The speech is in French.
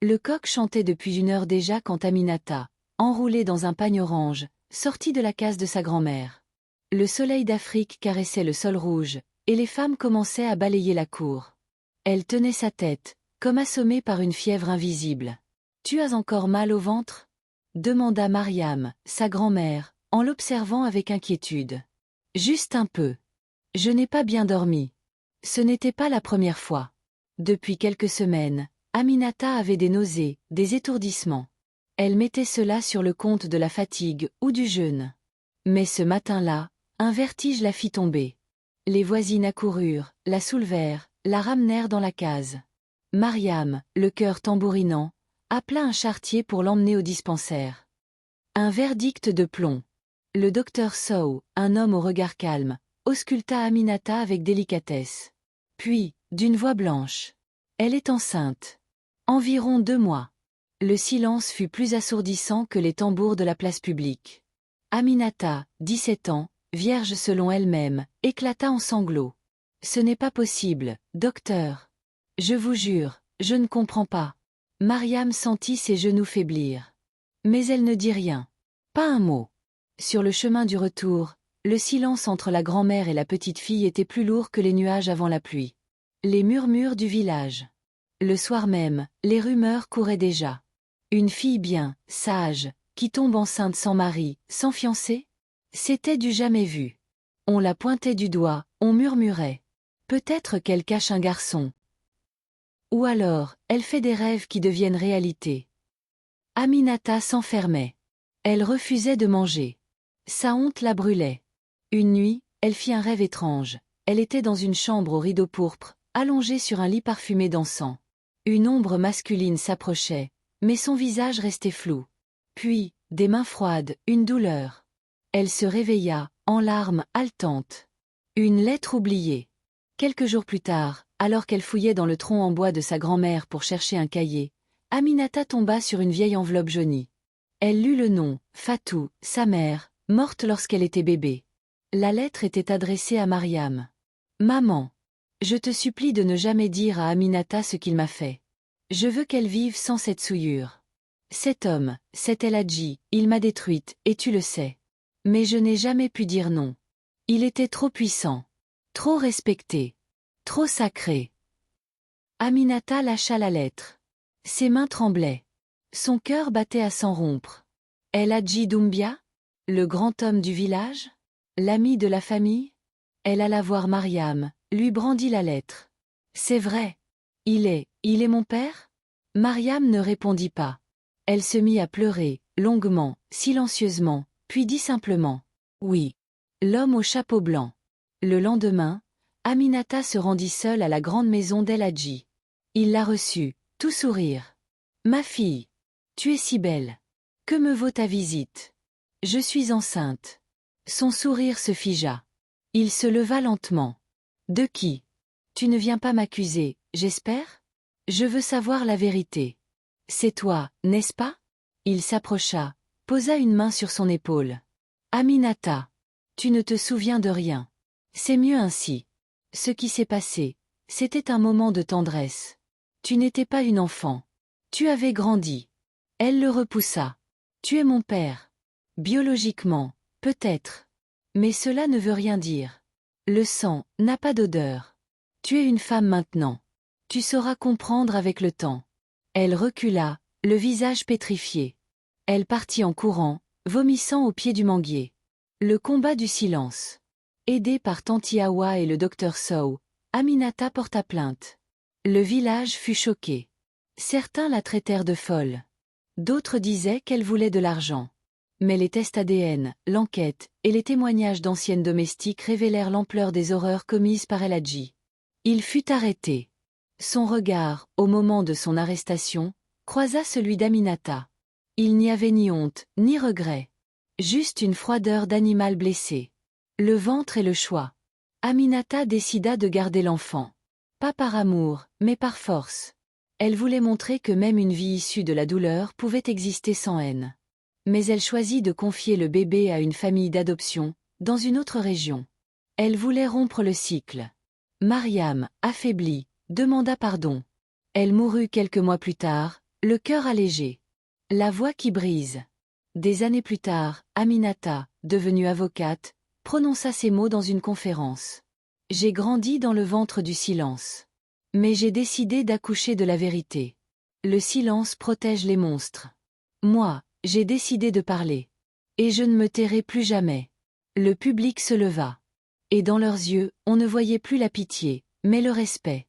Le coq chantait depuis 1 heure déjà quand Aminata, enroulée dans un pagne orange, sortit de la case de sa grand-mère. Le soleil d'Afrique caressait le sol rouge, et les femmes commençaient à balayer la cour. Elle tenait sa tête, comme assommée par une fièvre invisible. « Tu as encore mal au ventre ?» demanda Mariam, sa grand-mère, en l'observant avec inquiétude. « Juste un peu. Je n'ai pas bien dormi. » Ce n'était pas la première fois. Depuis quelques semaines, Aminata avait des nausées, des étourdissements. Elle mettait cela sur le compte de la fatigue ou du jeûne. Mais ce matin-là, un vertige la fit tomber. Les voisines accoururent, la soulevèrent, la ramenèrent dans la case. Mariam, le cœur tambourinant, appela un charretier pour l'emmener au dispensaire. Un verdict de plomb. Le docteur Sow, un homme au regard calme, ausculta Aminata avec délicatesse. Puis, d'une voix blanche. « Elle est enceinte. Environ 2 mois. » Le silence fut plus assourdissant que les tambours de la place publique. Aminata, 17 ans, vierge selon elle-même, éclata en sanglots. « Ce n'est pas possible, docteur. Je vous jure, je ne comprends pas. » Mariam sentit ses genoux faiblir. Mais elle ne dit rien. Pas un mot. Sur le chemin du retour, le silence entre la grand-mère et la petite fille était plus lourd que les nuages avant la pluie. Les murmures du village. Le soir même, les rumeurs couraient déjà. Une fille bien, sage, qui tombe enceinte sans mari, sans fiancé? C'était du jamais vu. On la pointait du doigt, on murmurait. Peut-être qu'elle cache un garçon. Ou alors, elle fait des rêves qui deviennent réalité. Aminata s'enfermait. Elle refusait de manger. Sa honte la brûlait. Une nuit, elle fit un rêve étrange. Elle était dans une chambre aux rideaux pourpres, allongée sur un lit parfumé d'encens. Une ombre masculine s'approchait, mais son visage restait flou. Puis, des mains froides, une douleur. Elle se réveilla, en larmes, haletante. Une lettre oubliée. Quelques jours plus tard, alors qu'elle fouillait dans le tronc en bois de sa grand-mère pour chercher un cahier, Aminata tomba sur une vieille enveloppe jaunie. Elle lut le nom, Fatou, sa mère, morte lorsqu'elle était bébé. La lettre était adressée à Mariam. « Maman, je te supplie de ne jamais dire à Aminata ce qu'il m'a fait. Je veux qu'elle vive sans cette souillure. Cet homme, cet El Hadji, il m'a détruite, et tu le sais. Mais je n'ai jamais pu dire non. Il était trop puissant, trop respecté, trop sacré. » Aminata lâcha la lettre. Ses mains tremblaient. Son cœur battait à s'en rompre. El Hadji Doumbia? Le grand homme du village? L'ami de la famille? Elle alla voir Mariam, lui brandit la lettre. « C'est vrai. Il est mon père ?» Mariam ne répondit pas. Elle se mit à pleurer, longuement, silencieusement, puis dit simplement « Oui. » L'homme au chapeau blanc. Le lendemain, Aminata se rendit seule à la grande maison d'El Hadji. Il la reçut, tout sourire. « Ma fille, tu es si belle. Que me vaut ta visite? Je suis enceinte. » Son sourire se figea. Il se leva lentement. « De qui? Tu ne viens pas m'accuser, j'espère? Je veux savoir la vérité. C'est toi, n'est-ce pas ?» Il s'approcha, posa une main sur son épaule. « Aminata, tu ne te souviens de rien. C'est mieux ainsi. Ce qui s'est passé, c'était un moment de tendresse. Tu n'étais pas une enfant. Tu avais grandi. » Elle le repoussa. « Tu es mon père. Biologiquement, peut-être. Mais cela ne veut rien dire. Le sang n'a pas d'odeur. Tu es une femme maintenant. Tu sauras comprendre avec le temps. » Elle recula, le visage pétrifié. Elle partit en courant, vomissant au pied du manguier. Le combat du silence. Aidée par Tanti Awa et le docteur Sow, Aminata porta plainte. Le village fut choqué. Certains la traitèrent de folle. D'autres disaient qu'elle voulait de l'argent. Mais les tests ADN, l'enquête et les témoignages d'anciennes domestiques révélèrent l'ampleur des horreurs commises par El Hadji. Il fut arrêté. Son regard, au moment de son arrestation, croisa celui d'Aminata. Il n'y avait ni honte, ni regret. Juste une froideur d'animal blessé. Le ventre et le choix. Aminata décida de garder l'enfant. Pas par amour, mais par force. Elle voulait montrer que même une vie issue de la douleur pouvait exister sans haine. Mais elle choisit de confier le bébé à une famille d'adoption, dans une autre région. Elle voulait rompre le cycle. Mariam, affaiblie, demanda pardon. Elle mourut quelques mois plus tard, Le cœur allégé. La voix qui brise. Des années plus tard, Aminata, devenue avocate, prononça ces mots dans une conférence. J'ai grandi dans le ventre du silence. Mais j'ai décidé d'accoucher de la vérité. Le silence protège les monstres. Moi, j'ai décidé de parler. Et je ne me tairai plus jamais. Le public se leva. Et dans leurs yeux, on ne voyait plus la pitié, mais le respect.